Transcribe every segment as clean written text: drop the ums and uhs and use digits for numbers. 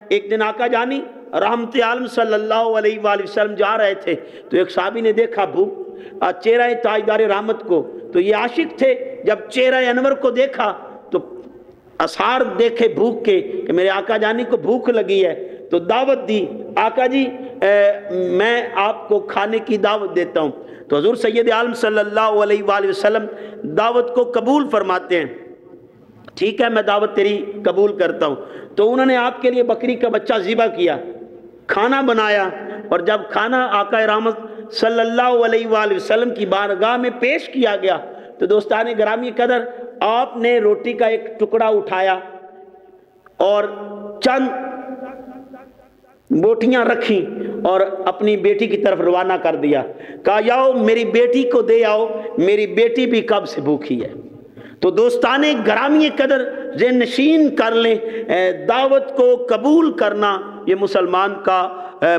ایک دن آقا جانی رحمت عالم صلی اللہ علیہ وآلہ وسلم جا رہے تھے تو ایک صحابی نے دیکھا چہرہ تاجدار رحمت کو، تو یہ عاشق تھے، جب چہرہ انور کو دیکھا تو اثار دیکھے بھوک کے کہ میرے آقا جانی کو بھوک لگی ہے، تو دعوت دی، آقا جی میں آپ کو کھانے کی دعوت دیتا ہوں۔ تو حضور سید عالم صلی اللہ علیہ وآلہ وسلم دعوت کو قبول فرماتے ہیں، ٹھیک ہے میں دعوت تیری قبول کرتا ہوں۔ تو انہوں نے آپ کے لیے بکری کا بچہ ذبح کیا، کھانا بنایا، اور جب کھانا آقا رحمت صلی اللہ علیہ وآلہ وسلم کی بارگاہ میں پیش کیا گیا تو دوستان گرامی قدر آپ نے روٹی کا ایک ٹکڑا اٹھایا اور چند بوٹیاں رکھیں اور اپنی بیٹی کی طرف روانہ کر دیا، کہا جاؤ میری بیٹی کو دے آؤ، میری بیٹی بھی کب سے بھوکی ہے۔ تو دوستان گرامی قدر ذہن نشین کر لیں، دعوت کو قبول کرنا یہ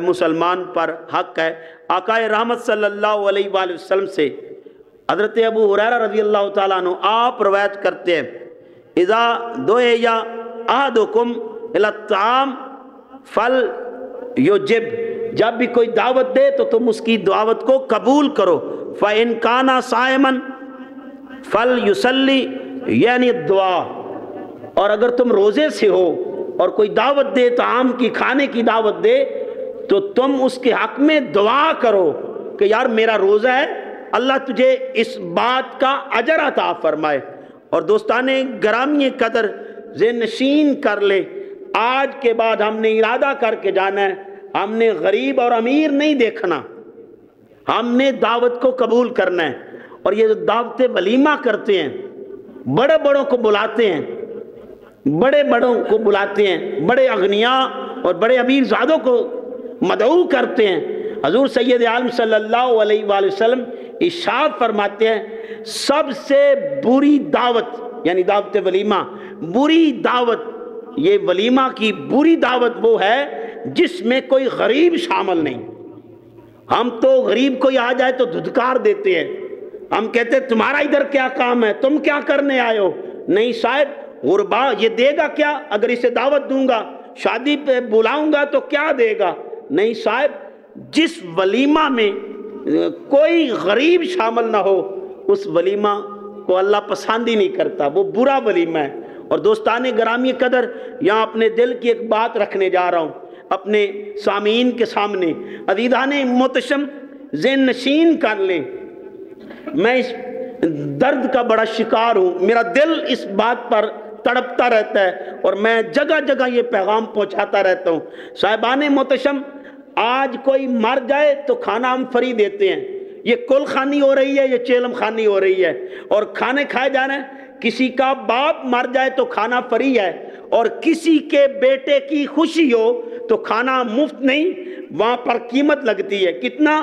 مسلمان پر حق ہے۔ آقا رحمت صلی اللہ علیہ وآلہ وسلم سے حضرت ابو ہریرہ رضی اللہ تعالیٰ عنہ آپ روایت کرتے ہیں، اذا دعی احدکم الی الطعام فلیجب، جب بھی کوئی دعوت دے تو تم اس کی دعوت کو قبول کرو، فإن کان صائما فلیصلی، یعنی دعا، اور اگر تم روزے سے ہو اور کوئی دعوت دے طعام کی کھانے کی دعوت دے تو تم اس کے حق میں دعا کرو کہ یار میرا روزہ ہے، اللہ تجھے اس بات کا اجر عطا فرمائے۔ اور دوستان گرامی قدر ذہن نشین کر لے، آج کے بعد ہم نے ارادہ کر کے جانا ہے، ہم نے غریب اور امیر نہیں دیکھنا، ہم نے دعوت کو قبول کرنا ہے۔ اور یہ دعوت ولیمہ کرتے ہیں، بڑے بڑوں کو بلاتے ہیں، بڑے بڑوں کو بلاتے ہیں، بڑے اغنیاء اور بڑے امیر زادوں کو مدعو کرتے ہیں۔ حضور سید عالم صلی اللہ علیہ وآلہ وسلم ارشاد فرماتے ہیں سب سے بری دعوت یعنی دعوت ولیمہ، بری دعوت، یہ ولیمہ کی بری دعوت وہ ہے جس میں کوئی غریب شامل نہیں۔ ہم تو غریب کوئی آ جائے تو دھدکار دیتے ہیں، ہم کہتے ہیں تمہارا ادھر کیا کام ہے، تم کیا کرنے آئے ہو؟ نہیں صاحب، غربا یہ دے گا کیا؟ اگر اسے دعوت دوں گا، شادی پہ بلاؤں گا تو کیا دے گا؟ نہیں صاحب، جس ولیمہ میں کوئی غریب شامل نہ ہو اس ولیمہ کو اللہ پسند ہی نہیں کرتا، وہ برا ولیمہ ہے۔ اور دوستان گرامی قدر یہاں اپنے دل کی ایک بات رکھنے جا رہا ہوں اپنے سامعین کے سامنے، عزیزان محتشم ذہن نشین کر لیں، میں اس درد کا بڑا شکار ہوں، میرا دل اس بات پر تڑپتا رہتا ہے اور میں جگہ جگہ یہ پیغام پہنچاتا رہتا ہوں۔ صاحبان محتشم، آج کوئی مر جائے تو کھانا ہم فری دیتے ہیں، یہ کل خانی ہو رہی ہے، یہ چیلم خانی ہو رہی ہے، اور کھانے کھائے جا رہے ہیں۔ کسی کا باپ مر جائے تو کھانا فری ہے، اور کسی کے بیٹے کی خوشی ہو تو کھانا مفت نہیں، وہاں پر قیمت لگتی ہے، کتنا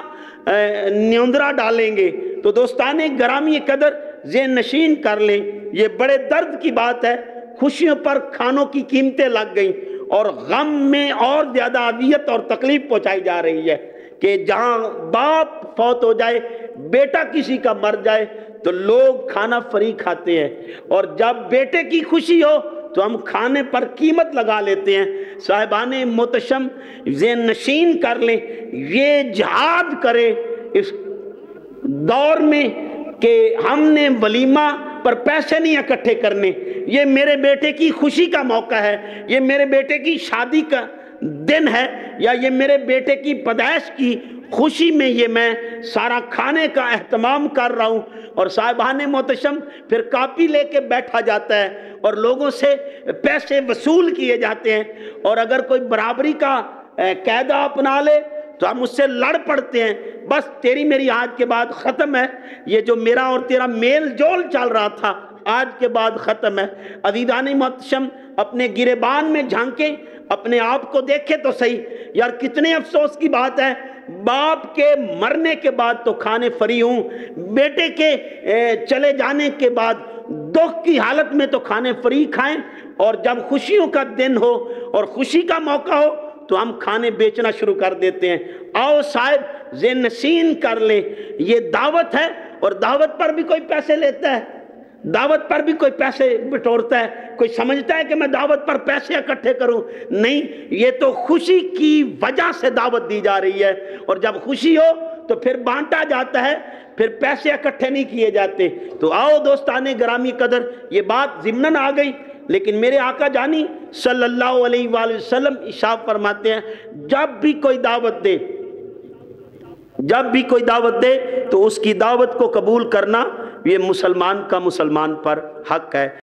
نیوندرا ڈالیں گے۔ تو دوستان گرامی قدر ذہن نشین کر لیں، یہ بڑے درد کی بات ہے، خوشیوں پر کھانوں کی قیمتیں لگ گئیں اور غم میں اور زیادہ اذیت اور تکلیف پہنچائی جا رہی ہے کہ جہاں باپ فوت ہو جائے، بیٹا کسی کا مر جائے تو لوگ کھانا فری کھاتے ہیں، اور جب بیٹے کی خوشی ہو تو ہم کھانے پر قیمت لگا لیتے ہیں۔ صاحبان محتشم ذہن نشین کر لیں، یہ جہاد کرے اس دور میں کہ ہم نے ولیمہ پر پیسے نہیں اکٹھے کرنے، یہ میرے بیٹے کی خوشی کا موقع ہے، یہ میرے بیٹے کی شادی کا دن ہے، یا یہ میرے بیٹے کی پیدائش کی خوشی میں یہ میں سارا کھانے کا اہتمام کر رہا ہوں۔ اور صاحبان محتشم پھر کاپی لے کے بیٹھا جاتا ہے اور لوگوں سے پیسے وصول کیے جاتے ہیں، اور اگر کوئی برابری کا قاعدہ اپنا لے تو ہم اس سے لڑ پڑتے ہیں، بس تیری میری آج کے بعد ختم ہے، یہ جو میرا اور تیرا میل جول چل رہا تھا آج کے بعد ختم ہے۔ عزیزان محتشم، اپنے گریبان میں جھانکیں، اپنے آپ کو دیکھیں تو صحیح، یار کتنے افسوس کی بات ہے، باپ کے مرنے کے بعد تو کھانے فری ہوں، بیٹے کے چلے جانے کے بعد دکھ کی حالت میں تو کھانے فری کھائیں، اور جب خوشیوں کا دن ہو اور خوشی کا موقع ہو تو ہم کھانے بیچنا شروع کر دیتے ہیں۔ آؤ صاحب ذہن نشین کر لیں، یہ دعوت ہے اور دعوت پر بھی کوئی پیسے لیتا ہے؟ دعوت پر بھی کوئی پیسے بٹورتا ہے، کوئی سمجھتا ہے کہ میں دعوت پر پیسے اکٹھے کروں، نہیں، یہ تو خوشی کی وجہ سے دعوت دی جا رہی ہے، اور جب خوشی ہو تو پھر بانٹا جاتا ہے، پھر پیسے اکٹھے نہیں کیے جاتے۔ تو آؤ دوستان گرامی قدر، یہ بات ضمناً آ گئی، لیکن میرے آقا جانی صلی اللہ علیہ وآلہ وسلم ارشاد فرماتے ہیں جب بھی کوئی دعوت دے تو اس کی دعوت کو قبول کرنا یہ مسلمان کا مسلمان پر حق ہے۔